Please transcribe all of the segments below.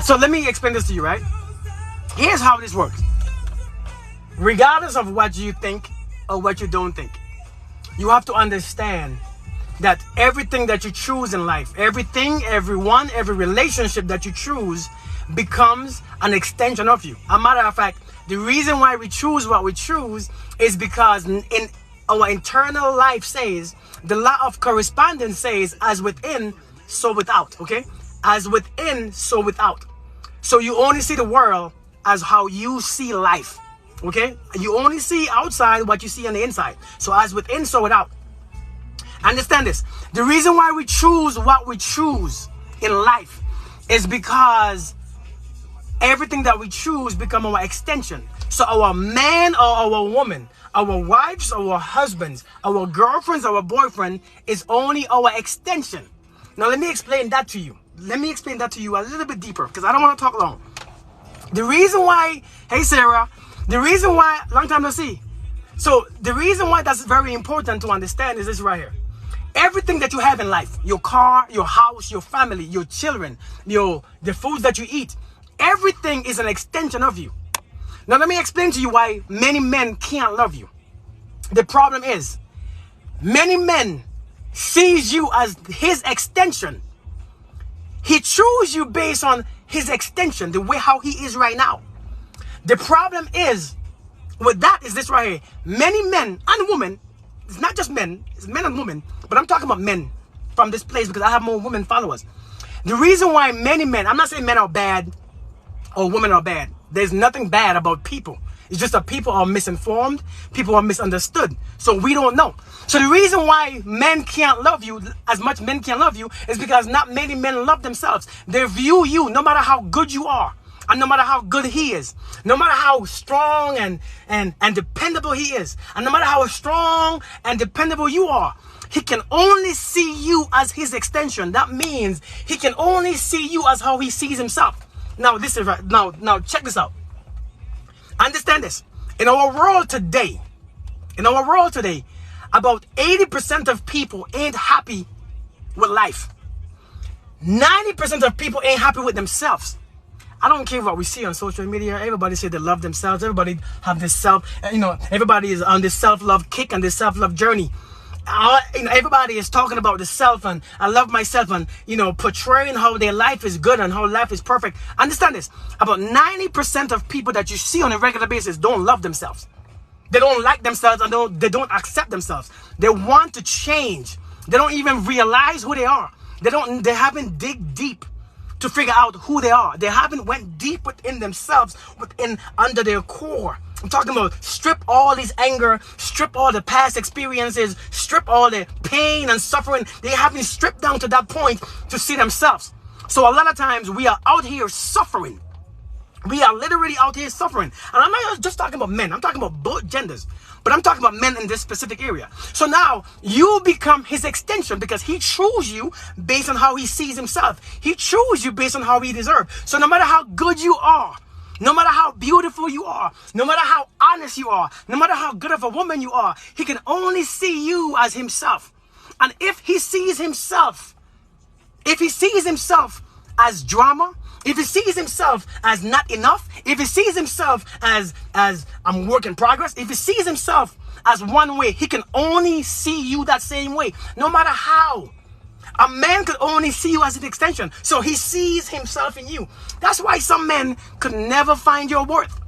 So let me explain this to you, right? Here's how this works. Regardless of what you think or what you don't think, you have to understand that everything that you choose in life, everything, everyone, every relationship that you choose becomes an extension of you. A matter of fact, the reason why we choose what we choose is because in our internal life says, the law of correspondence says, as within, so without, okay? As within, so without. So you only see the world as how you see life, okay? You only see outside what you see on the inside. So as within, so without. Understand this. The reason why we choose what we choose in life is because everything that we choose become our extension. So our man or our woman, our wives, our husbands, our girlfriends, our boyfriend is only our extension. Now let me explain that to you. Let me explain that to you a little bit deeper because I don't want to talk long. The reason why, hey Sarah, the reason why, long time no see. So the reason why that's very important to understand is this right here. Everything that you have in life, your car, your house, your family, your children, the foods that you eat, everything is an extension of you. Now let me explain to you why many men can't love you. The problem is, many men sees you as his extension. He chooses you based on his extension, the way how he is right now. The problem is, with that is this right here. Many men and women, it's not just men, it's men and women, but I'm talking about men from this place because I have more women followers. The reason why many men, I'm not saying men are bad or women are bad. There's nothing bad about people. It's just that people are misinformed, people are misunderstood, so we don't know. So the reason why men can't love you, as much men can't love you, is because not many men love themselves. They view you, no matter how good you are, and no matter how good he is, no matter how strong and dependable he is, and no matter how strong and dependable you are, he can only see you as his extension. That means he can only see you as how he sees himself. Now this is right. Now check this out. Understand this. In our world today, about 80% of people ain't happy with life. 90% of people ain't happy with themselves. I don't care what we see on social media. Everybody say they love themselves. Everybody have this everybody is on this self-love kick and this self-love journey. Everybody is talking about the self and I love myself and, portraying how their life is good and how life is perfect. Understand this. About 90% of people that you see on a regular basis don't love themselves. They don't like themselves and they don't accept themselves. They want to change. They don't even realize who they are. They haven't dig deep to figure out who they are. They haven't went deep within themselves, under their core. I'm talking about strip all this anger, strip all the past experiences, strip all the pain and suffering. They haven't stripped down to that point to see themselves. So a lot of times we are out here suffering. We are literally out here suffering. And I'm not just talking about men. I'm talking about both genders. But I'm talking about men in this specific area. So now you become his extension because he chose you based on how he sees himself. He chose you based on how he deserves. So no matter how good you are, no matter how beautiful you are, no matter how honest you are, no matter how good of a woman you are, he can only see you as himself. And if he sees himself as drama, if he sees himself as not enough, if he sees himself as I'm work in progress, if he sees himself as one way, he can only see you that same way, no matter how. A man could only see you as an extension, so he sees himself in you. That's why some men could never find your worth.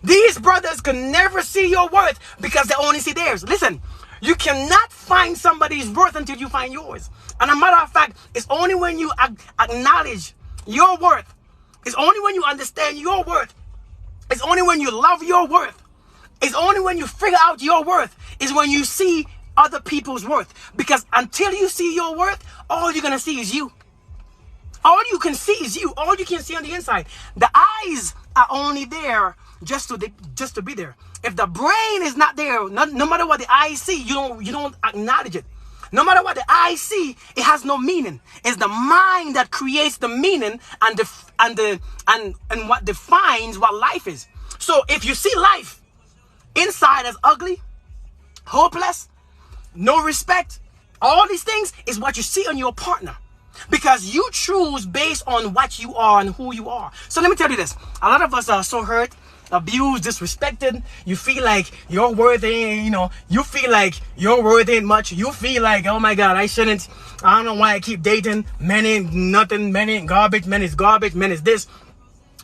These brothers could never see your worth because they only see theirs. Listen, you cannot find somebody's worth until you find yours. And a matter of fact, it's only when you acknowledge your worth, it's only when you understand your worth, it's only when you love your worth, it's only when you figure out your worth, is when you see other people's worth. Because until you see your worth, all you're gonna see is you. All you can see is you. All you can see on the inside. The eyes are only there just to be there. If the brain is not there, no matter what the eyes see, you don't acknowledge it. No matter what the eyes see, it has no meaning. It's the mind that creates the meaning and what defines what life is. So if you see life inside as ugly, hopeless, no respect, all these things is what you see on your partner. Because you choose based on what you are and who you are. So let me tell you this. A lot of us are so hurt, abused, disrespected. You feel like your worth ain't, you feel like your worth ain't much. You feel like, oh my God, I don't know why I keep dating. Men ain't nothing. Men ain't garbage. Men is garbage. Men is this.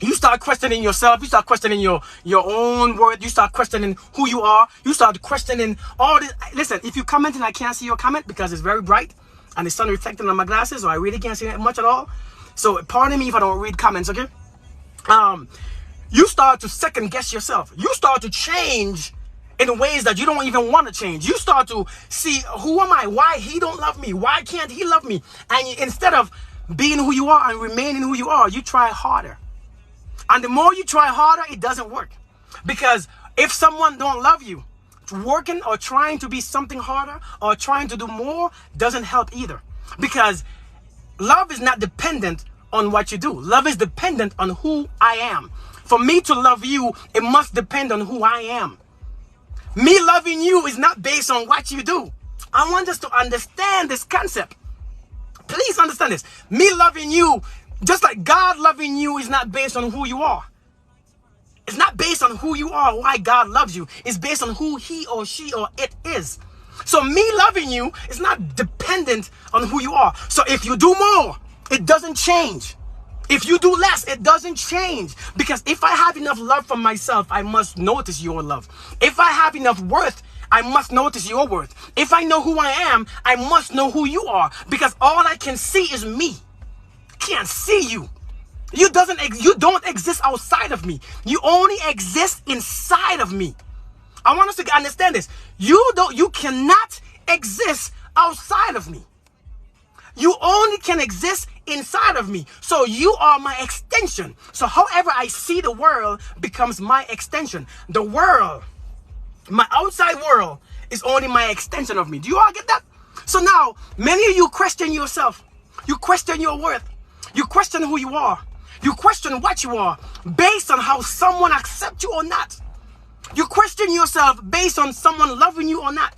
You start questioning yourself. You start questioning your own worth. You start questioning who you are. You start questioning all this. Listen, if you comment and I can't see your comment because it's very bright and the sun reflecting on my glasses, so I really can't see that much at all. So pardon me if I don't read comments, okay? You start to second guess yourself. You start to change in ways that you don't even want to change. You start to see, who am I? Why he don't love me? Why can't he love me? And instead of being who you are and remaining who you are, you try harder. And the more you try harder, it doesn't work. Because if someone don't love you, working or trying to be something harder or trying to do more doesn't help either. Because love is not dependent on what you do. Love is dependent on who I am. For me to love you, it must depend on who I am. Me loving you is not based on what you do. I want us to understand this concept. Please understand this. Me loving you, just like God loving you, is not based on who you are. It's not based on who you are, why God loves you. It's based on who he or she or it is. So me loving you is not dependent on who you are. So if you do more, it doesn't change. If you do less, it doesn't change. Because if I have enough love for myself, I must notice your love. If I have enough worth, I must notice your worth. If I know who I am, I must know who you are. Because all I can see is me. I can't see you. You don't exist outside of me. You only exist inside of me. I want us to understand this. You cannot exist outside of me. You only can exist inside of me. So you are my extension. So however I see the world becomes my extension. The world, my outside world, is only my extension of me. Do you all get that? So now, many of you question yourself. You question your worth. You question who you are. You question what you are based on how someone accepts you or not. You question yourself based on someone loving you or not.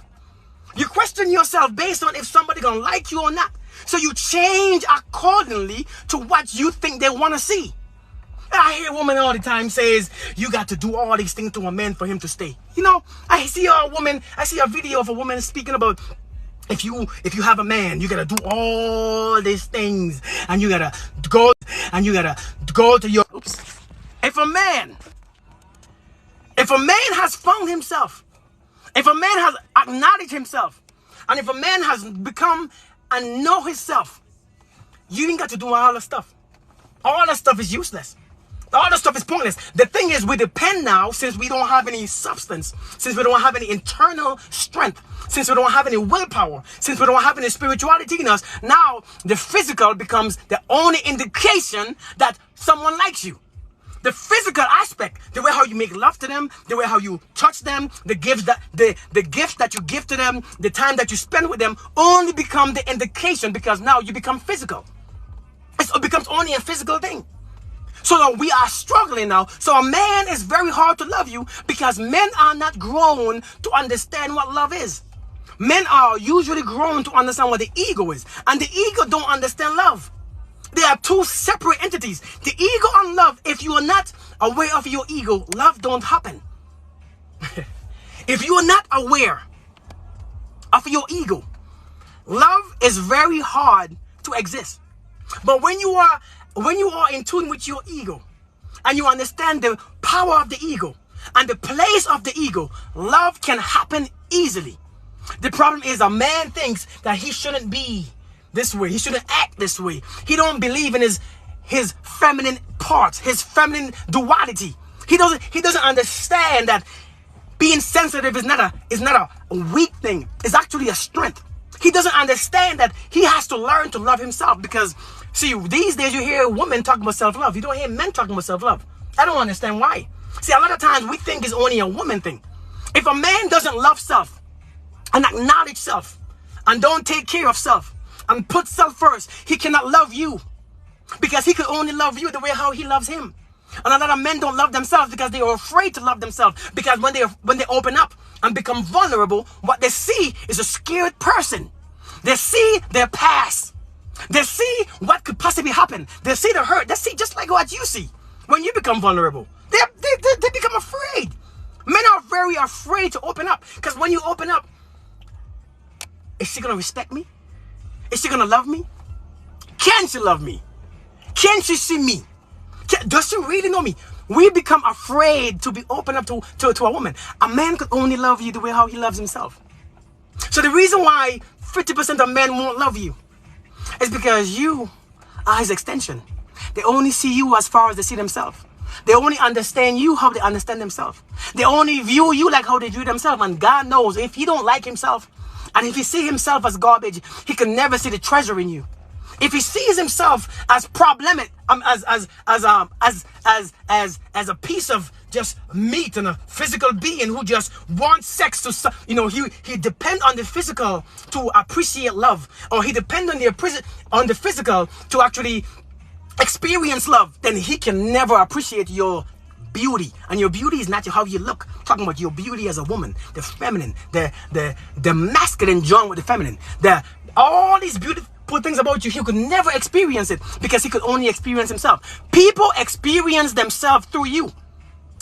You question yourself based on if somebody gonna like you or not. So you change accordingly to what you think they want to see. I hear a woman all the time says, you got to do all these things to a man for him to stay. I see a video of a woman speaking about, if you have a man, you gotta do all these things, and you gotta go to your If a man has found himself, if a man has acknowledged himself, and if a man has become and know himself, you ain't got to do all the stuff. All the stuff is useless. All the stuff is pointless. The thing is, we depend now, since we don't have any substance, since we don't have any internal strength, since we don't have any willpower, since we don't have any spirituality in us, now the physical becomes the only indication that someone likes you. The physical aspect, the way how you make love to them, the way how you touch them, the gifts that you give to them, the time that you spend with them, only become the indication, because now you become physical. It becomes only a physical thing. So now we are struggling now. So a man is very hard to love you because men are not grown to understand what love is. Men are usually grown to understand what the ego is. And the ego don't understand love. They are two separate entities. The ego and love, if you are not aware of your ego, love don't happen. If you are not aware of your ego, love is very hard to exist. But when you are in tune with your ego and you understand the power of the ego and the place of the ego, love can happen easily. The problem is a man thinks that he shouldn't be this way. He shouldn't act this way. He don't believe in his feminine parts, his feminine duality. He doesn't understand that being sensitive is not a weak thing. It's actually a strength. He doesn't understand that he has to learn to love himself, because see, these days you hear women talking about self-love. You don't hear men talking about self-love. I don't understand why. See, a lot of times we think it's only a woman thing. If a man doesn't love self and acknowledge self and don't take care of self and put self first, he cannot love you, because he can only love you the way how he loves him. And a lot of men don't love themselves because they are afraid to love themselves, because when they open up and become vulnerable, what they see is a scared person. They see their past. They see what could possibly happen. They see the hurt. They see just like what you see when you become vulnerable. They become afraid. Men are very afraid to open up, because when you open up, is she gonna respect me? Is she gonna love me? Can she love me? Can she see me? Does she really know me? We become afraid to be open up to a woman. A man could only love you the way how he loves himself. So the reason why 50% of men won't love you is because you are his extension. They only see you as far as they see themselves. They only understand you how they understand themselves. They only view you like how they view themselves. And God knows if he don't like himself, and if he sees himself as garbage, he can never see the treasure in you. If he sees himself as problematic, as a piece of just meat and a physical being who just wants sex to, he depend on the physical to appreciate love, or he depend on the physical to actually experience love, then he can never appreciate your beauty. And your beauty is not how you look. I'm talking about your beauty as a woman, the feminine, the masculine joined with the feminine, all these beautiful things about you. He could never experience it because he could only experience himself. People experience themselves through you.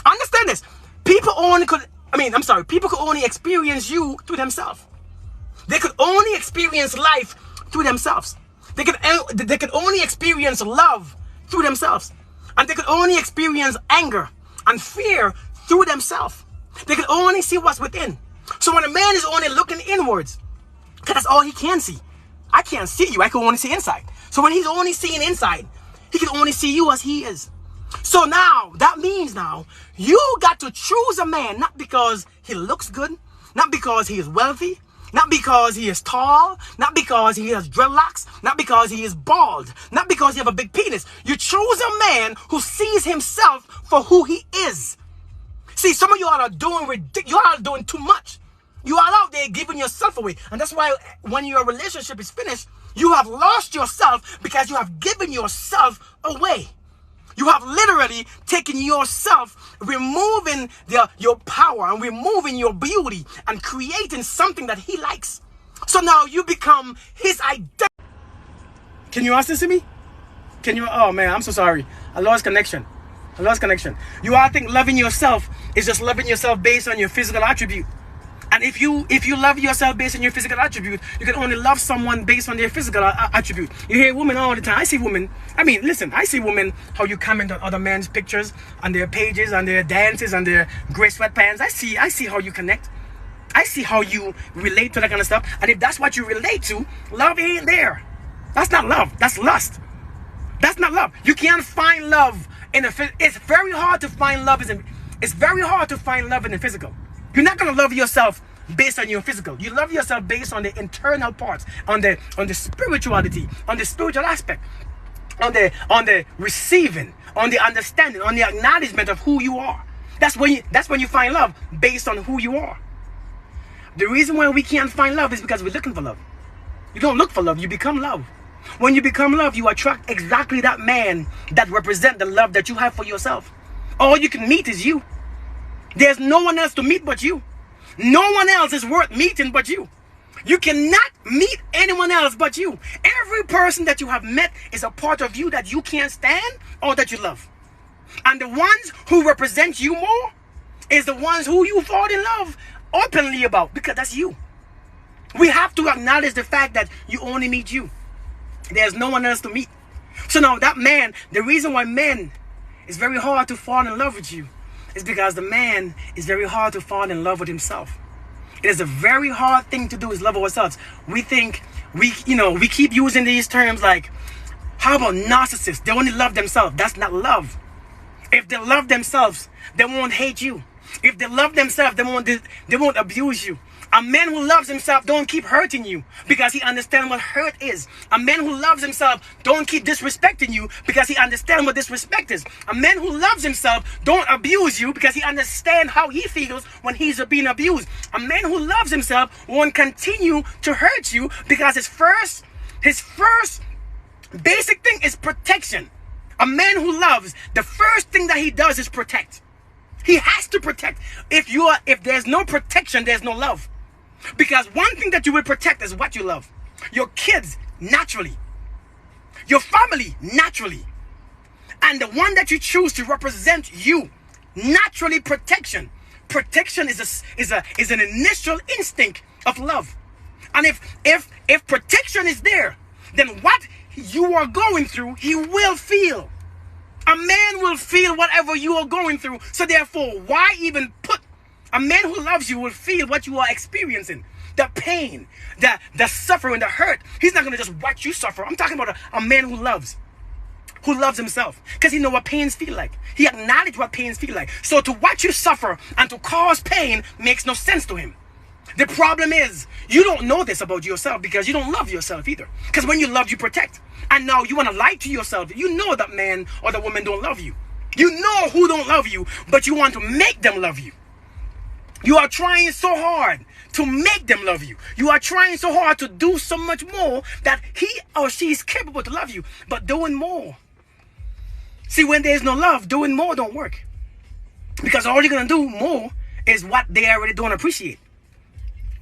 Understand this. People could only experience you through themselves. They could only experience life through themselves. They could only experience love through themselves. And they could only experience anger and fear through themselves. They could only see what's within. So when a man is only looking inwards, because that's all he can see. I can't see you, I can only see inside. So when he's only seeing inside, he can only see you as he is. So now, that means now, you got to choose a man, not because he looks good, not because he is wealthy, not because he is tall, not because he has dreadlocks, not because he is bald, not because he have a big penis. You choose a man who sees himself for who he is. See, some of you all are doing ridiculous. You all are doing too much. You are out there giving yourself away. And that's why when your relationship is finished, you have lost yourself because you have given yourself away. You have literally taken yourself, removing your power and removing your beauty and creating something that he likes. So now you become his identity. Can you listen to me? Oh man, I'm so sorry. I lost connection. You all think loving yourself is just loving yourself based on your physical attribute. And if you love yourself based on your physical attribute, you can only love someone based on their physical attribute. You hear women all the time. I see women how you comment on other men's pictures, on their pages, on their dances, on their gray sweatpants. I see how you connect. I see how you relate to that kind of stuff. And if that's what you relate to, love ain't there. That's not love. That's lust. That's not love. You can't find love it's very hard to find love in the physical. You're not going to love yourself based on your physical. You love yourself based on the internal parts, on the spirituality, on the spiritual aspect, on the receiving, on the understanding, on the acknowledgement of who you are. That's when you find love, based on who you are. The reason why we can't find love is because we're looking for love. You don't look for love, you become love. When you become love, you attract exactly that man that represents the love that you have for yourself. All you can meet is you. There's no one else to meet but you. No one else is worth meeting but you. You cannot meet anyone else but you. Every person that you have met is a part of you that you can't stand or that you love. And the ones who represent you more is the ones who you fall in love openly about, because that's you. We have to acknowledge the fact that you only meet you. There's no one else to meet. So now that man, the reason why men, it's very hard to fall in love with you, is because the man is very hard to fall in love with himself. It is a very hard thing to do, is love ourselves. We think, we keep using these terms like, how about narcissists? They only love themselves. That's not love. If they love themselves, they won't hate you. If they love themselves, they won't abuse you. A man who loves himself don't keep hurting you because he understands what hurt is. A man who loves himself don't keep disrespecting you because he understands what disrespect is. A man who loves himself don't abuse you because he understands how he feels when he's being abused. A man who loves himself won't continue to hurt you because his first basic thing is protection. A man who loves, the first thing that he does is protect. He has to protect. If there's no protection, there's no love. Because one thing that you will protect is what you love. Your kids, naturally. your family naturally. And the one that you choose to represent you, naturally protection. Protection is an initial instinct of love. And if protection is there, then what you are going through, he will feel. A man will feel whatever you are going through. So therefore, why even put a man who loves you will feel what you are experiencing. The pain, the suffering, the hurt. He's not going to just watch you suffer. I'm talking about a man who loves himself. Because he knows what pains feel like. He acknowledges what pains feel like. So to watch you suffer and to cause pain makes no sense to him. The problem is, you don't know this about yourself because you don't love yourself either. Because when you love, you protect. And now you want to lie to yourself. You know that man or the woman don't love you. You know who don't love you, but you want to make them love you. You are trying so hard to make them love you. You are trying so hard to do so much more that he or she is capable to love you. But doing more. See, when there's no love, doing more don't work. Because all you're going to do more is what they already don't appreciate.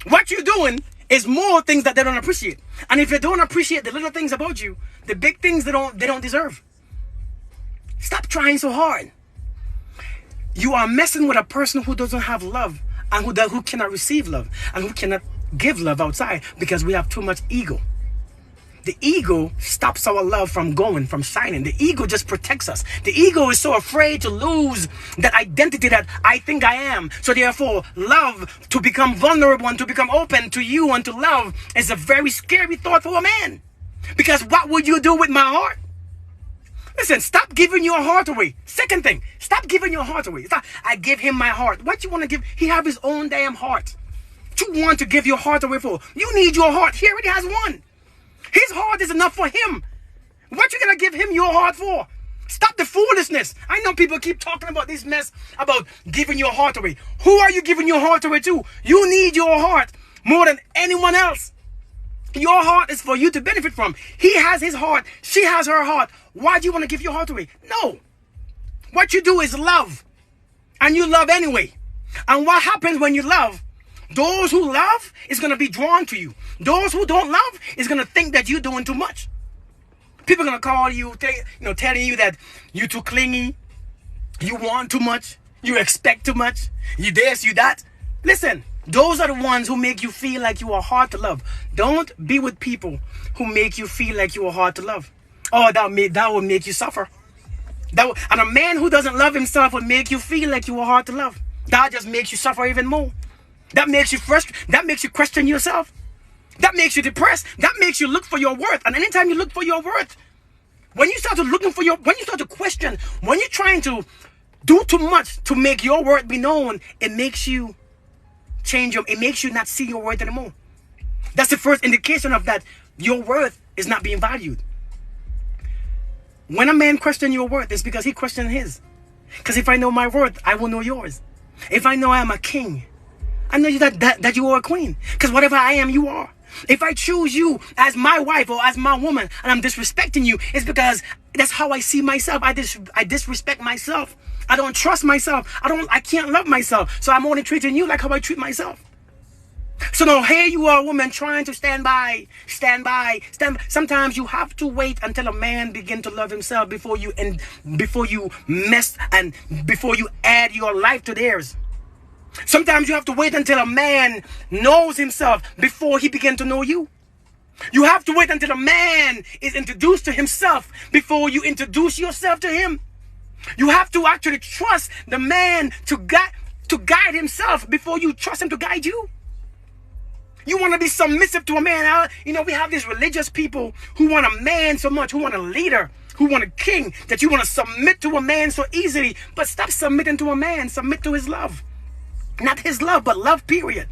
What you're doing is more things that they don't appreciate. And if they don't appreciate the little things about you, the big things they don't deserve. Stop trying so hard. You are messing with a person who doesn't have love and who cannot receive love and who cannot give love outside because we have too much ego. The ego stops our love from shining. The ego just protects us. The ego is so afraid to lose that identity that I think I am. So therefore, love, to become vulnerable and to become open to you and to love is a very scary thought for a man. Because what would you do with my heart? Listen, stop giving your heart away. Second thing, stop giving your heart away. Stop, I give him my heart. What you want to give? He have his own damn heart. What you want to give your heart away for? You need your heart. He already has one. His heart is enough for him. What you gonna give him your heart for? Stop the foolishness. I know people keep talking about this mess about giving your heart away. Who are you giving your heart away to? You need your heart more than anyone else. Your heart is for you to benefit from. He has his heart. She has her heart. Why do you want to give your heart away? No. What you do is love. And you love anyway. And what happens when you love? Those who love is going to be drawn to you. Those who don't love is going to think that you're doing too much. People are going to call you, telling you that you're too clingy. You want too much. You expect too much. You this, you that. Listen, those are the ones who make you feel like you are hard to love. Don't be with people who make you feel like you are hard to love. Oh, that will make you suffer. And a man who doesn't love himself will make you feel like you are hard to love. That just makes you suffer even more. That makes you frustrated. That makes you question yourself. That makes you depressed. That makes you look for your worth. And anytime you look for your worth, when you start to question, when you're trying to do too much to make your worth be known, it makes you it makes you not see your worth anymore. That's the first indication of that your worth is not being valued. When a man questions your worth, it's because he questioned his. Because if I know my worth, I will know yours. If I know I am a king, I know that you are a queen. Because whatever I am, you are. If I choose you as my wife or as my woman and I'm disrespecting you, it's because that's how I see myself. I disrespect myself. I don't trust myself. I can't love myself. So I'm only treating you like how I treat myself. So now here you are, a woman trying to stand by. Sometimes you have to wait until a man begins to love himself before you mess and before you add your life to theirs. Sometimes you have to wait until a man knows himself before he begins to know you. You have to wait until a man is introduced to himself before you introduce yourself to him. You have to actually trust the man to guide himself before you trust him to guide you. You want to be submissive to a man. We have these religious people who want a man so much, who want a leader, who want a king, that you want to submit to a man so easily. But stop submitting to a man. Submit to his love. Not his love, but love, period.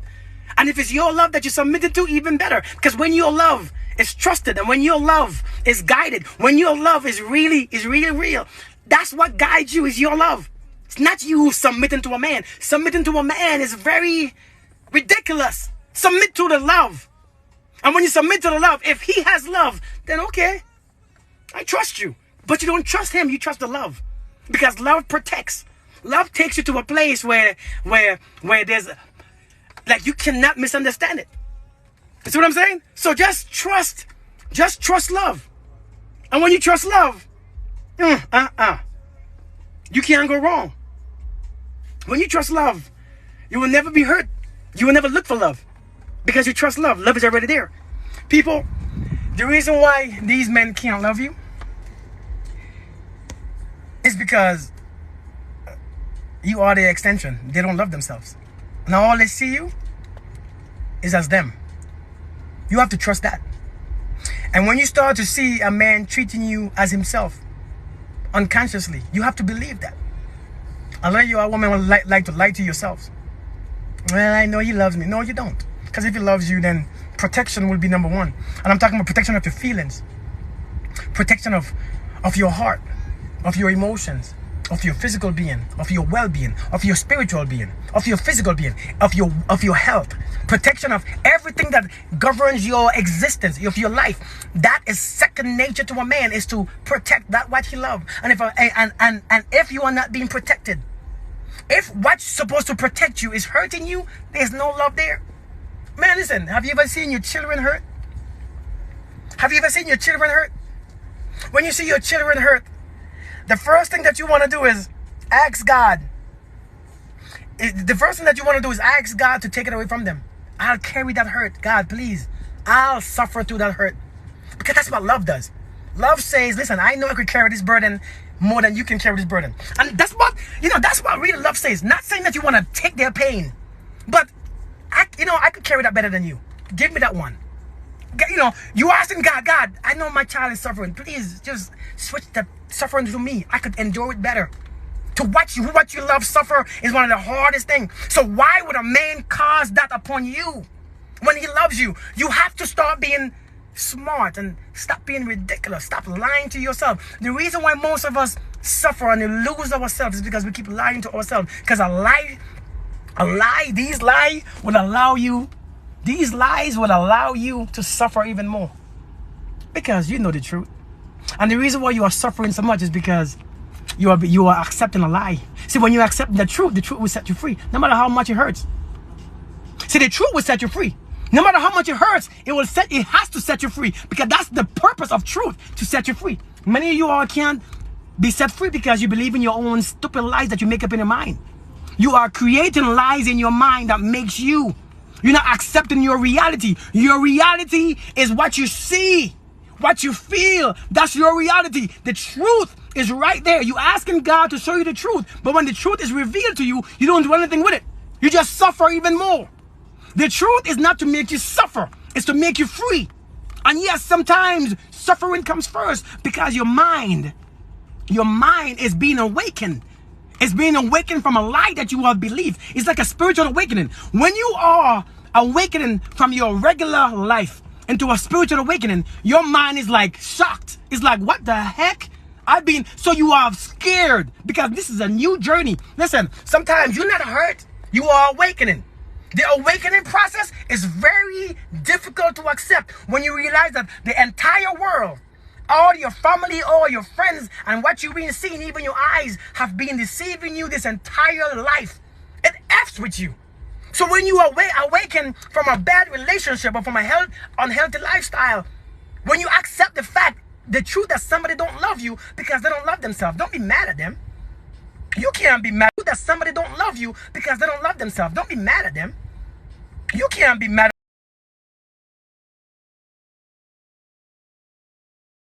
And if it's your love that you submitted to, even better. Because when your love is trusted and when your love is guided, when your love is really real, that's what guides you, is your love. It's not you submitting to a man. Submitting to a man is very ridiculous. Submit to the love. And when you submit to the love, if he has love, then okay, I trust you. But you don't trust him, you trust the love. Because love protects. Love takes you to a place where there's, like, you cannot misunderstand it. You see what I'm saying? So just trust love. And when you trust love, you can't go wrong. When you trust love, you will never be hurt. You will never look for love because you trust love. Love is already there. People, the reason why these men can't love you is because you are their extension. They don't love themselves. Now all they see you is as them. You have to trust that. And when you start to see a man treating you as himself, unconsciously, you have to believe that. A lot of you women will like to lie to yourselves. Well, I know he loves me. No, you don't. Because if he loves you, then protection will be number one. And I'm talking about protection of your feelings. Protection of your heart, of your emotions, of your physical being, of your well-being, of your spiritual being, of your physical being, of your health. Protection of everything that governs your existence, of your life. That is second nature to a man, is to protect that what he loves. And if you are not being protected, if what's supposed to protect you is hurting you, there's no love there. Man, listen, have you ever seen your children hurt? Have you ever seen your children hurt? When you see your children hurt, the first thing that you want to do is ask God. The first thing that you want to do is ask God to take it away from them. I'll carry that hurt. God, please. I'll suffer through that hurt. Because that's what love does. Love says, listen, I know I could carry this burden more than you can carry this burden. And that's what real love says. Not saying that you want to take their pain. But, I could carry that better than you. Give me that one. You asking God, I know my child is suffering. Please, just switch the suffering to me. I could endure it better. To watch you love suffer is one of the hardest things. So why would a man cause that upon you? When he loves you, you have to start being smart and stop being ridiculous. Stop lying to yourself. The reason why most of us suffer and lose ourselves is because we keep lying to ourselves. Because these lies would allow you to suffer even more. Because you know the truth. And the reason why you are suffering so much is because you are accepting a lie. See, when you accept the truth will set you free, no matter how much it hurts. See, the truth will set you free. No matter how much it hurts, it has to set you free, because that's the purpose of truth, to set you free. Many of you all can't be set free because you believe in your own stupid lies that you make up in your mind. You are creating lies in your mind that makes you. You're not accepting your reality. Your reality is what you see, what you feel. That's your reality. The truth is right there. You're asking God to show you the truth. But when the truth is revealed to you, you don't do anything with it. You just suffer even more. The truth is not to make you suffer. It's to make you free. And yes, sometimes suffering comes first because your mind is being awakened. It's being awakened from a lie that you have believed. It's like a spiritual awakening. When you are awakening from your regular life into a spiritual awakening, your mind is like shocked. It's like, what the heck? So you are scared because this is a new journey. Listen, sometimes you're not hurt. You are awakening. The awakening process is very difficult to accept when you realize that the entire world, all your family, all your friends, and what you've been seeing, even your eyes, have been deceiving you this entire life. It F's with you. So when you awaken from a bad relationship or from a unhealthy lifestyle, when you accept the truth that somebody don't love you because they don't love themselves, don't be mad at them. You can't be mad that somebody don't love you because they don't love themselves. Don't be mad at them. You can't be mad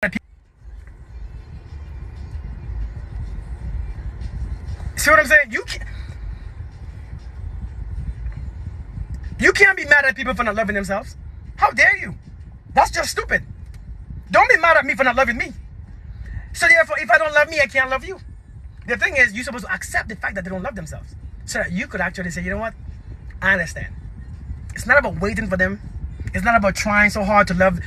at people. See what I'm saying? You can't be mad at people for not loving themselves. How dare you? That's just stupid. Don't be mad at me for not loving me. So therefore, if I don't love me, I can't love you. The thing is, you're supposed to accept the fact that they don't love themselves, so that you could actually say, you know what? I understand. It's not about waiting for them. It's not about trying so hard to love.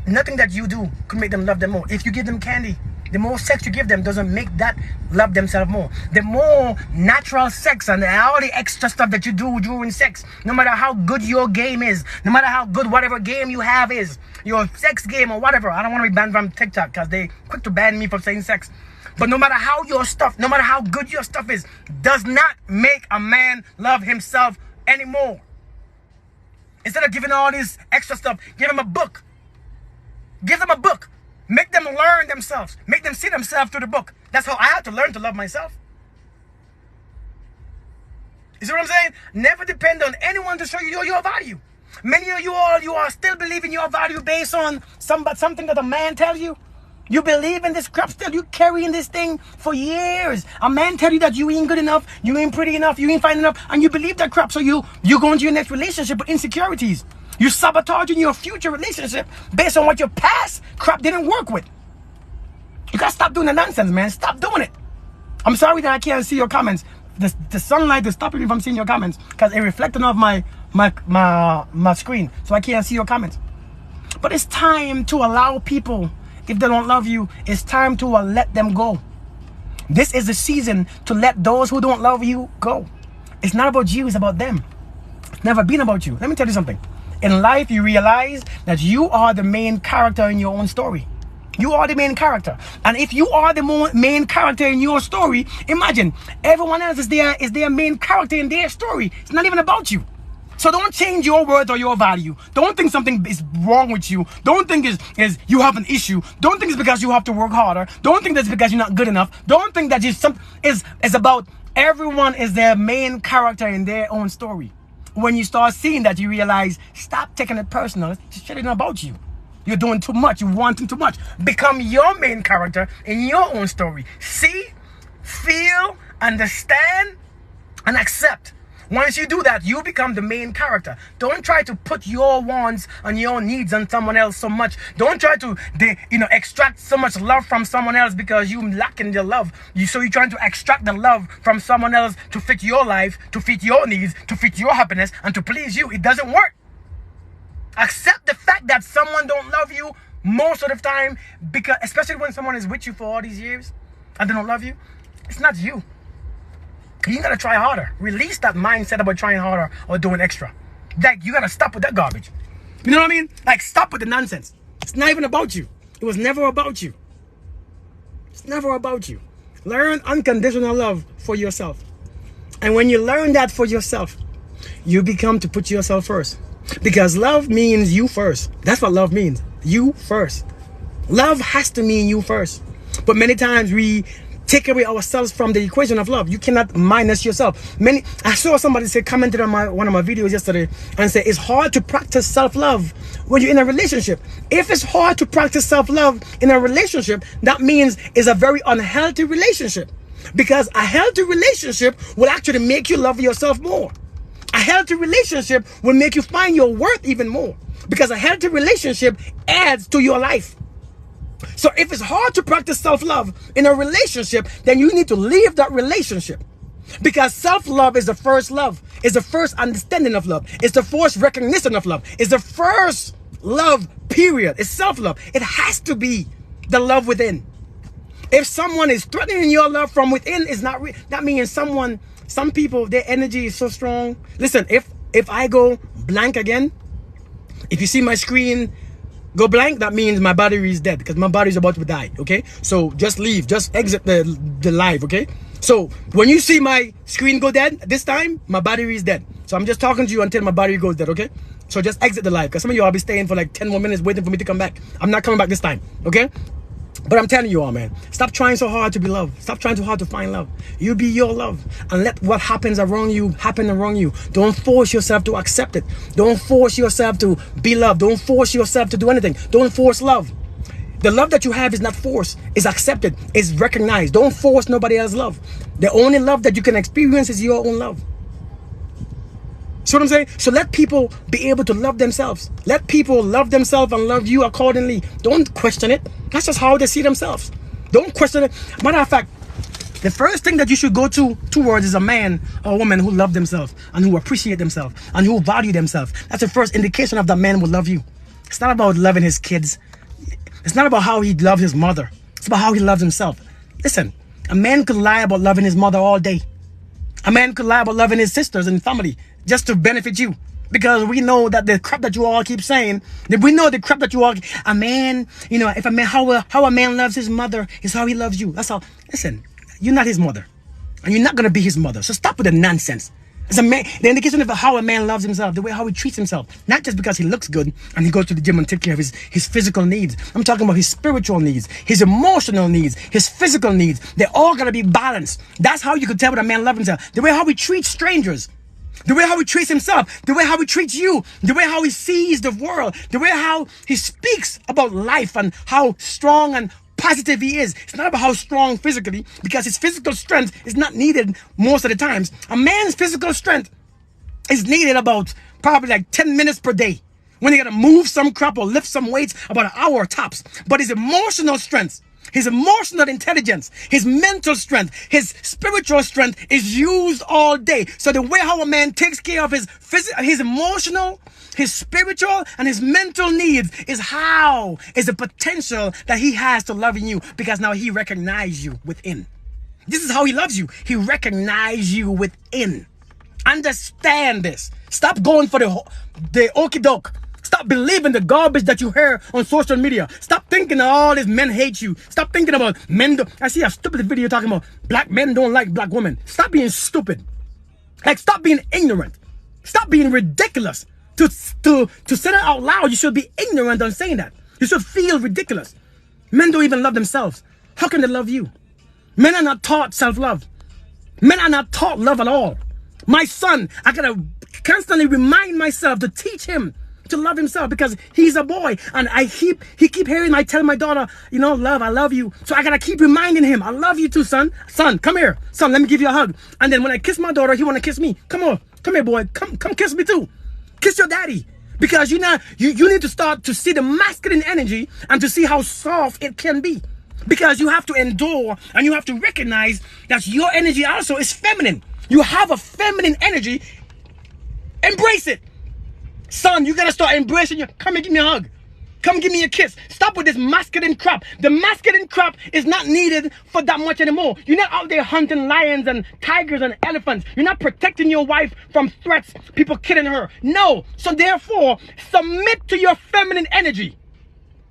Nothing that you do could make them love them more. If you give them candy, the more sex you give them doesn't make that love themselves more. The more natural sex and all the extra stuff that you do during sex, no matter how good your game is, no matter how good whatever game you have is, your sex game or whatever. I don't want to be banned from TikTok because they quick to ban me for saying sex. But no matter how good your stuff is, does not make a man love himself anymore. Instead of giving all this extra stuff, give him a book. Give them a book. Make them learn themselves. Make them see themselves through the book. That's how I had to learn to love myself. You see what I'm saying? Never depend on anyone to show you your value. Many of you are still believing your value based on something that a man tells you. You believe in this crap still. You carrying this thing for years. A man tell you that you ain't good enough, you ain't pretty enough, you ain't fine enough, and you believe that crap. So you go into your next relationship with insecurities. You sabotaging your future relationship based on what your past crap didn't work with. You gotta stop doing the nonsense, man. Stop doing it. I'm sorry that I can't see your comments. The sunlight is stopping me from seeing your comments because it reflecting off my screen, so I can't see your comments. But it's time to allow people, if they don't love you, it's time to let them go. This is the season to let those who don't love you go. It's not about you, it's about them. It's never been about you. Let me tell you something. In life, you realize that you are the main character in your own story. You are the main character. And if you are the main character in your story, imagine everyone else is their main character in their story. It's not even about you. So don't change your worth or your value. Don't think something is wrong with you. Don't think is you have an issue. Don't think it's because you have to work harder. Don't think that's because you're not good enough. Don't think that is about everyone is their main character in their own story. When you start seeing that, you realize, stop taking it personal. It's shit ain't about you. You're doing too much. You're wanting too much. Become your main character in your own story. See, feel, understand, and accept. Once you do that, you become the main character. Don't try to put your wants and your needs on someone else so much. Don't try to extract so much love from someone else because you lacking the love. So you're trying to extract the love from someone else to fit your life, to fit your needs, to fit your happiness, and to please you. It doesn't work. Accept the fact that someone don't love you most of the time, because especially when someone is with you for all these years and they don't love you. It's not you. You gotta try harder. Release that mindset about trying harder or doing extra. Like, you gotta stop with that garbage. You know what I mean? Like, stop with the nonsense. It's not even about you. It was never about you. It's never about you. Learn unconditional love for yourself. And when you learn that for yourself, you become to put yourself first. Because love means you first. That's what love means. You first. Love has to mean you first. But many times we take away ourselves from the equation of love. You cannot minus yourself. I saw somebody commented on one of my videos yesterday and say it's hard to practice self-love when you're in a relationship. If it's hard to practice self-love in a relationship, that means it's a very unhealthy relationship. Because a healthy relationship will actually make you love yourself more. A healthy relationship will make you find your worth even more. Because a healthy relationship adds to your life. So if it's hard to practice self-love in a relationship, then you need to leave that relationship. Because self-love is the first love. It's the first understanding of love. It's the first recognition of love. It's the first love, period. It's self-love. It has to be the love within. If someone is threatening your love from within, it's not that means some people, their energy is so strong. Listen, if I go blank again, if you see my screen go blank, that means my battery is dead because my body is about to die, okay? So just leave, just exit the live, okay? So when you see my screen go dead, this time, my battery is dead. So I'm just talking to you until my battery goes dead, okay? So just exit the live because some of you will be staying for like 10 more minutes waiting for me to come back. I'm not coming back this time, okay? But I'm telling you all, man, stop trying so hard to be loved. Stop trying too hard to find love. You be your love and let what happens around you happen around you. Don't force yourself to accept it. Don't force yourself to be loved. Don't force yourself to do anything. Don't force love. The love that you have is not forced. It's accepted. It's recognized. Don't force nobody else's love. The only love that you can experience is your own love. See what I'm saying? So let people be able to love themselves. Let people love themselves and love you accordingly. Don't question it. That's just how they see themselves. Don't question it. Matter of fact, the first thing that you should go towards is a man or a woman who love themselves and who appreciate themselves and who value themselves. That's the first indication of that man will love you. It's not about loving his kids. It's not about how he loves his mother. It's about how he loves himself. Listen, a man could lie about loving his mother all day. A man could lie about loving his sisters and family just to benefit you. Because we know that the crap that you all keep saying, we know the crap that you all, a man, if a man, how a man loves his mother is how he loves you. That's how. Listen, you're not his mother. And you're not going to be his mother. So stop with the nonsense. It's a man, the indication of how a man loves himself, the way how he treats himself. Not just because he looks good and he goes to the gym and takes care of his physical needs. I'm talking about his spiritual needs, his emotional needs, his physical needs. They're all gotta be balanced. That's how you can tell what a man loves himself. The way how he treats strangers, the way how he treats himself, the way how he treats you, the way how he sees the world, the way how he speaks about life and how strong and positive he is. It's not about how strong physically, because his physical strength is not needed most of the times. A man's physical strength is needed about probably like 10 minutes per day, when he gotta move some crap or lift some weights, about an hour tops. But his emotional strength, his emotional intelligence, his mental strength, his spiritual strength is used all day. So the way how a man takes care of his emotional, his spiritual, and his mental needs is the potential that he has to loving you, because now he recognizes you within. This is how he loves you. He recognizes you within. Understand this. Stop going for the okie doke. Stop believing the garbage that you hear on social media. Stop thinking that all these men hate you. Stop thinking about men. I see a stupid video talking about black men don't like black women. Stop being stupid. Like, stop being ignorant. Stop being ridiculous. To say that out loud, you should be ignorant on saying that. You should feel ridiculous. Men don't even love themselves. How can they love you? Men are not taught self-love. Men are not taught love at all. My son, I gotta constantly remind myself to teach him to love himself, because he's a boy, and he keep hearing I tell my daughter, you know, love, I love you. So I gotta keep reminding him, I love you too, son. Son, come here. Son, let me give you a hug. And then when I kiss my daughter, he wanna kiss me. Come on, come here, boy. Come kiss me too. Kiss your daddy. Because you need to start to see the masculine energy and to see how soft it can be. Because you have to endure and you have to recognize that your energy also is feminine. You have a feminine energy. Embrace it. Son, you gotta start embracing your, come and give me a hug. Come give me a kiss. Stop with this masculine crap. The masculine crap is not needed for that much anymore. You're not out there hunting lions and tigers and elephants. You're not protecting your wife from threats, people killing her. No. So therefore, submit to your feminine energy.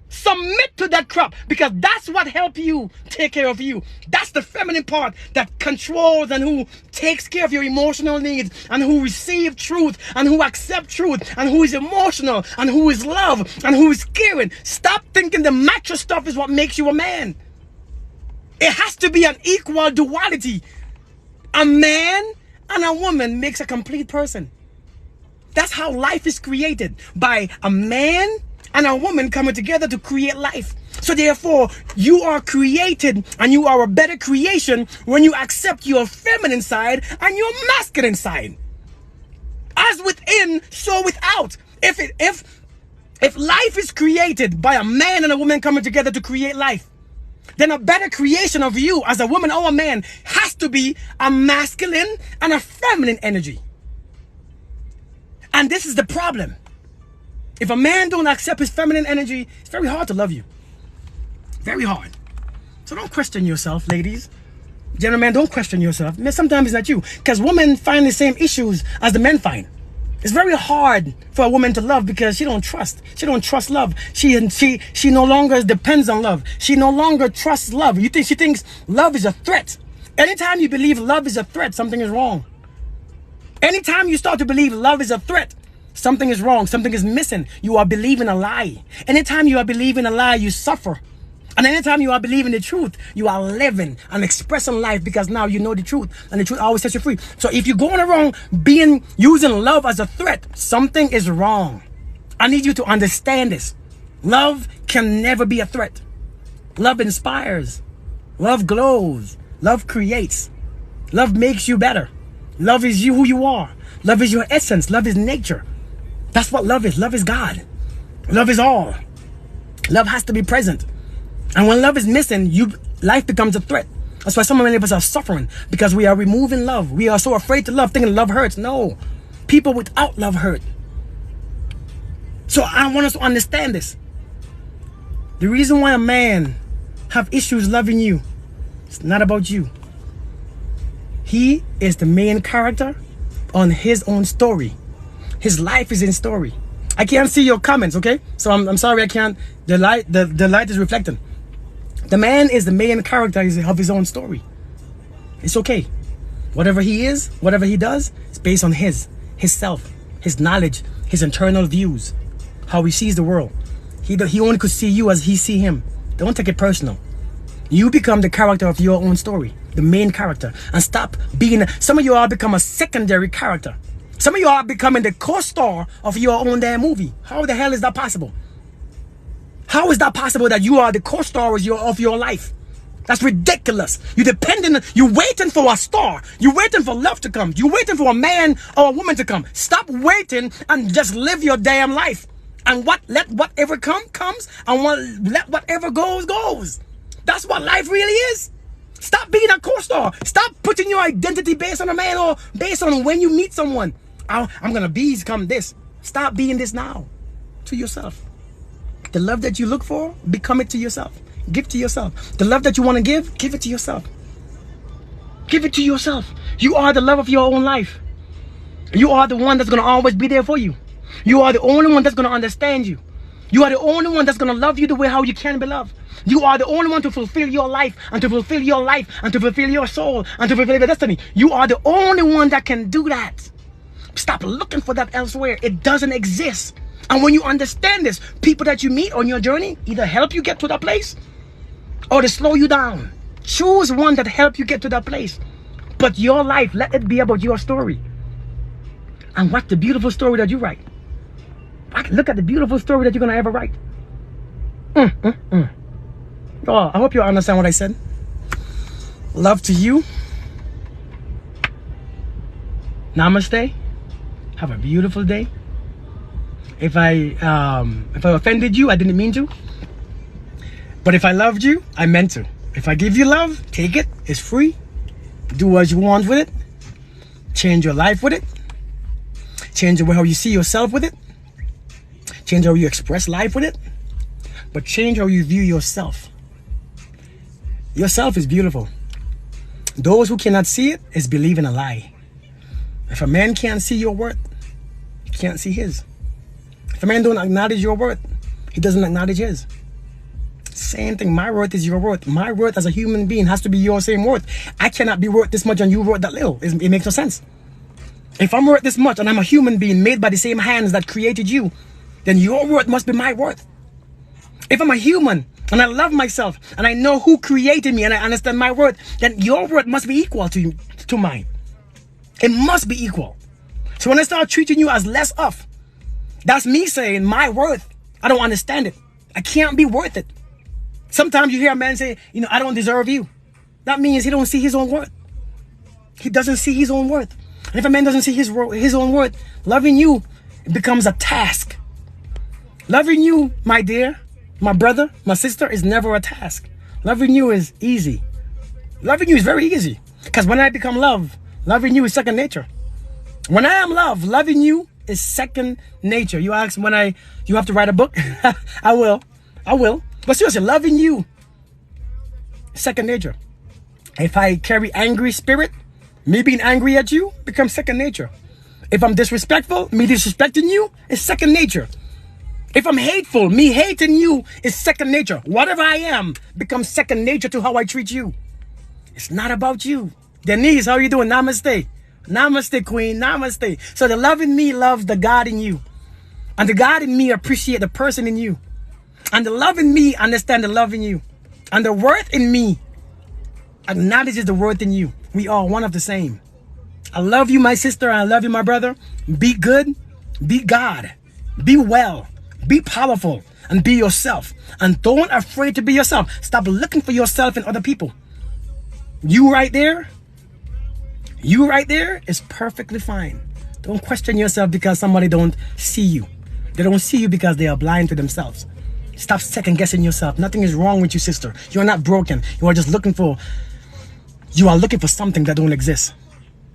Submit to that crap, because that's what helps you take care of you. That's the feminine part that controls and who takes care of your emotional needs, and who receive truth, and who accept truth, and who is emotional, and who is love, and who is caring. Stop thinking the macho stuff is what makes you a man. It has to be an equal duality. A man and a woman makes a complete person. That's how life is created, by a man and a woman coming together to create life. So therefore, you are created, and you are a better creation when you accept your feminine side and your masculine side. As within, so without. If life is created by a man and a woman coming together to create life, then a better creation of you as a woman or a man has to be a masculine and a feminine energy. And this is the problem. If a man don't accept his feminine energy, it's very hard to love you. Very hard. So don't question yourself, ladies. Gentlemen, don't question yourself. Sometimes it's not you. Because women find the same issues as the men find. It's very hard for a woman to love because she don't trust. She don't trust love. She no longer depends on love. She no longer trusts love. She thinks love is a threat. Anytime you believe love is a threat, something is wrong. Anytime you start to believe love is a threat, something is wrong. Something is missing. You are believing a lie. Anytime you are believing a lie, you suffer. And anytime you are believing the truth, you are living and expressing life, because now you know the truth, and the truth always sets you free. So if you're going around using love as a threat, something is wrong. I need you to understand this. Love can never be a threat. Love inspires. Love glows. Love creates. Love makes you better. Love is you who you are. Love is your essence. Love is nature. That's what love is. Love is God. Love is all. Love has to be present. And when love is missing, life becomes a threat. That's why so many of us are suffering, because we are removing love. We are so afraid to love, thinking love hurts. No, people without love hurt. So I want us to understand this. The reason why a man have issues loving you, it's not about you. He is the main character on his own story. His life is in story. I can't see your comments, okay? So I'm sorry, I can't. The light is reflecting. The man is the main character of his own story. It's okay. Whatever he is, whatever he does, it's based on his self, his knowledge, his internal views, how he sees the world. He only could see you as he see him. Don't take it personal. You become the character of your own story, the main character, and stop being. Some of you all become a secondary character. Some of you are becoming the co-star of your own damn movie. How the hell is that possible? How is that possible that you are the co-star of your life? That's ridiculous. You're waiting for a star. You're waiting for love to come. You're waiting for a man or a woman to come. Stop waiting and just live your damn life. And let whatever comes, and let whatever goes. That's what life really is. Stop being a co-star. Stop putting your identity based on a man or based on when you meet someone. I'm gonna become this. Stop being this now to yourself. The love that you look for, become it to yourself. Give to yourself. The love that you want to give it to yourself. Give it to yourself. You are the love of your own life. You are the one that's going to always be there for you. You are the only one that's going to understand you. You are the only one that's going to love you the way how you can be loved. You are the only one to fulfill your life and to fulfill your life and to fulfill your soul and to fulfill your destiny. You are the only one that can do that. Stop looking for that elsewhere. It doesn't exist. And when you understand this, people that you meet on your journey either help you get to that place or they slow you down. Choose one that help you get to that place. But your life, let it be about your story. And watch the beautiful story that you write. Look at the beautiful story that you're going to ever write. Oh, I hope you understand what I said. Love to you. Namaste. Have a beautiful day. If I offended you, I didn't mean to. But if I loved you, I meant to. If I give you love, take it. It's free. Do what you want with it. Change your life with it. Change the way how you see yourself with it. Change how you express life with it. But change how you view yourself. Yourself is beautiful. Those who cannot see it is believing a lie. If a man can't see your worth, you can't see his. If a man don't acknowledge your worth, he doesn't acknowledge his. Same thing. My worth is your worth. My worth as a human being has to be your same worth. I cannot be worth this much and you worth that little. It makes no sense. If I'm worth this much and I'm a human being made by the same hands that created you, then your worth must be my worth. If I'm a human and I love myself and I know who created me and I understand my worth, then your worth must be equal to mine. It must be equal. So when I start treating you as less of, that's me saying my worth. I don't understand it. I can't be worth it. Sometimes you hear a man say, I don't deserve you. That means he don't see his own worth. He doesn't see his own worth. And if a man doesn't see his own worth, loving you becomes a task. Loving you, my dear, my brother, my sister, is never a task. Loving you is easy. Loving you is very easy. Because when I become love, loving you is second nature. When I am love, loving you is second nature. You ask when you have to write a book? I will. But seriously, loving you, second nature. If I carry angry spirit, me being angry at you becomes second nature. If I'm disrespectful, me disrespecting you is second nature. If I'm hateful, me hating you is second nature. Whatever I am becomes second nature to how I treat you. It's not about you. Denise, how you doing? Namaste. Namaste, queen. Namaste. So the love in me loves the God in you. And the God in me appreciate the person in you. And the love in me understand the love in you. And the worth in me acknowledges the worth in you. We are one of the same. I love you, my sister. I love you, my brother. Be good. Be God. Be well. Be powerful. And be yourself. And don't afraid to be yourself. Stop looking for yourself in other people. You right there is perfectly fine. Don't question yourself because somebody don't see you. They don't see you because they are blind to themselves. Stop second guessing yourself. Nothing is wrong with you, sister. You are not broken. You are just looking for something that don't exist.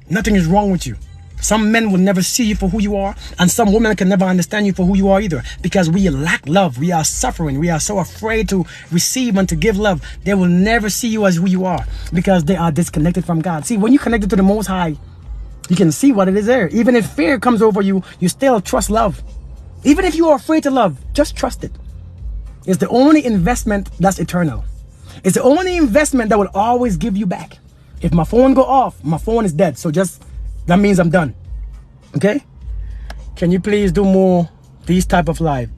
Nothing is wrong with you. Some men will never see you for who you are, and some women can never understand you for who you are either, because we lack love. We are suffering. We are so afraid to receive and to give love. They will never see you as who you are because they are disconnected from God. See, when you're connected to the Most High, you can see what it is there. Even if fear comes over you, you still trust love. Even if you are afraid to love, just trust it. It's the only investment that's eternal. It's the only investment that will always give you back. If my phone go off, my phone is dead. So just, that means I'm done. Okay? Can you please do more these type of live?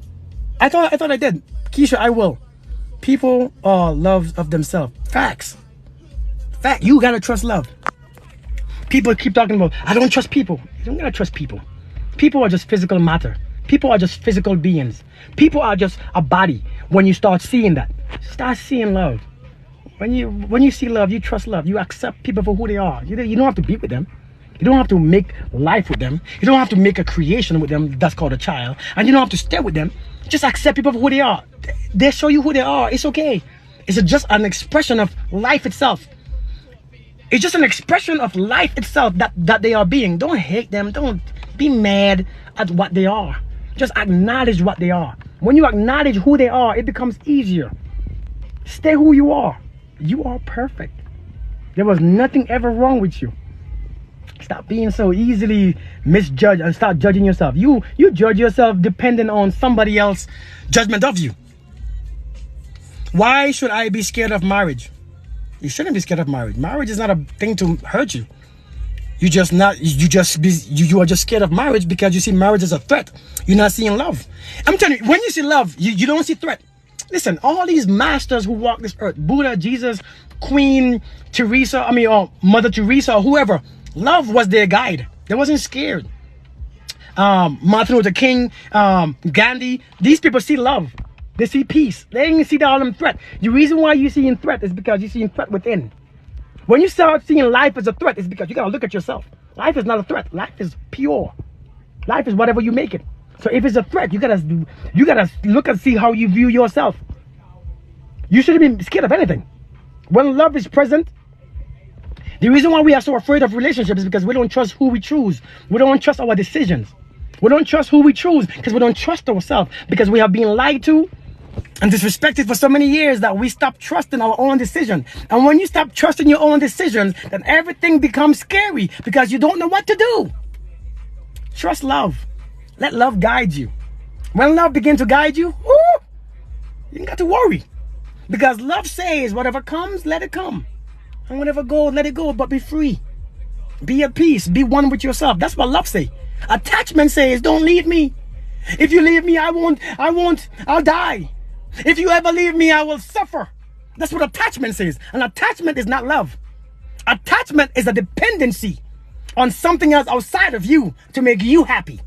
I thought I did. Keisha, I will. People are loves of themselves. Facts. Fact. You gotta trust love. People keep talking about, I don't trust people. You don't gotta trust people. People are just physical matter. People are just physical beings. People are just a body. When you start seeing that, start seeing love. When you see love, you trust love. You accept people for who they are. You don't have to be with them. You don't have to make life with them. You don't have to make a creation with them that's called a child. And you don't have to stay with them. Just accept people for who they are. They show you who they are. It's okay. It's just an expression of life itself. It's just an expression of life itself that they are being. Don't hate them. Don't be mad at what they are. Just acknowledge what they are. When you acknowledge who they are, it becomes easier. Stay who you are. You are perfect. There was nothing ever wrong with you. Stop being so easily misjudged and start judging yourself. You judge yourself depending on somebody else's judgment of you. Why should I be scared of marriage? You shouldn't be scared of marriage. Marriage is not a thing to hurt you. You are just scared of marriage because you see marriage as a threat. You're not seeing love. I'm telling you, when you see love, you don't see threat. Listen, all these masters who walk this earth, Buddha, Jesus, Queen Teresa, or Mother Teresa, or whoever, love was their guide. They wasn't scared. Martin Luther King, Gandhi, these people see love. They see peace. They didn't see all them threat. The reason why you're seeing threat is because you're seeing threat within. When you start seeing life as a threat, it's because you gotta look at yourself. Life is not a threat. Life is pure. Life is whatever you make it. So if it's a threat, you gotta look and see how you view yourself. You shouldn't be scared of anything. When love is present, the reason why we are so afraid of relationships is because we don't trust who we choose. We don't trust our decisions. We don't trust who we choose because we don't trust ourselves, because we have been lied to and disrespected for so many years that we stop trusting our own decision. And when you stop trusting your own decisions, then everything becomes scary because you don't know what to do. Trust love. Let love guide you. When love begins to guide you, you ain't got to worry. Because love says, whatever comes, let it come. And whatever goes, let it go, but be free. Be at peace. Be one with yourself. That's what love says. Attachment says, don't leave me. If you leave me, I'll die. If you ever leave me, I will suffer. That's what attachment says. And attachment is not love. Attachment is a dependency on something else outside of you to make you happy.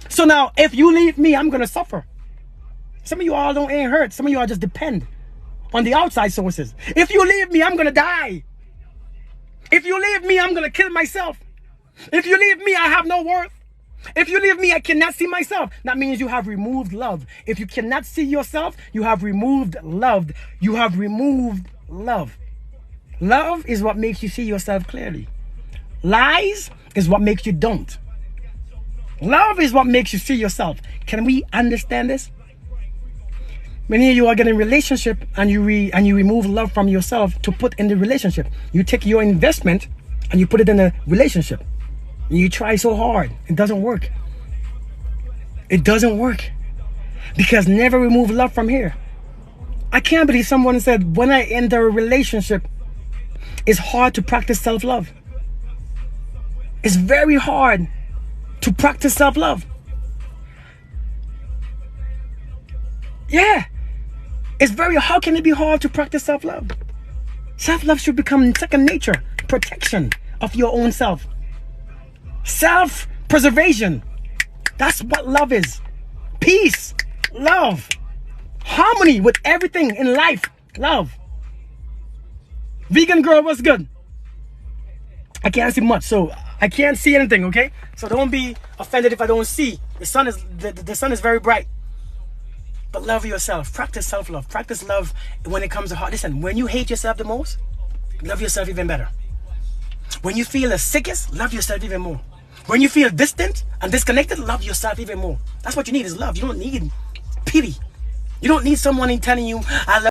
So now, if you leave me, I'm going to suffer. Some of you all ain't hurt. Some of you all just depend on the outside sources. If you leave me, I'm going to die. If you leave me, I'm going to kill myself. If you leave me, I have no worth. If you leave me, I cannot see myself. That means you have removed love. If you cannot see yourself, you have removed love. You have removed love. Love is what makes you see yourself clearly. Lies is what makes you don't. Love is what makes you see yourself. Can we understand this? Many of you are getting a relationship and you remove love from yourself to put in the relationship. You take your investment and you put it in a relationship. You try so hard. It doesn't work. It doesn't work. Because never remove love from here. I can't believe someone said, when I enter a relationship, it's hard to practice self-love. It's very hard to practice self-love. Yeah. It's very, how can it be hard to practice self-love? Self-love should become second nature. Protection of your own self. Self-preservation. That's what love is. Peace. Love. Harmony with everything in life. Love. Vegan girl, what's good? I can't see much, so I can't see anything, okay? So don't be offended if I don't see. The sun is very bright. But love yourself. Practice self-love. Practice love when it comes to heart. Listen, when you hate yourself the most, love yourself even better. When you feel the sickest, love yourself even more. When you feel distant and disconnected, love yourself even more. That's what you need, is love. You don't need pity. You don't need someone telling you, I love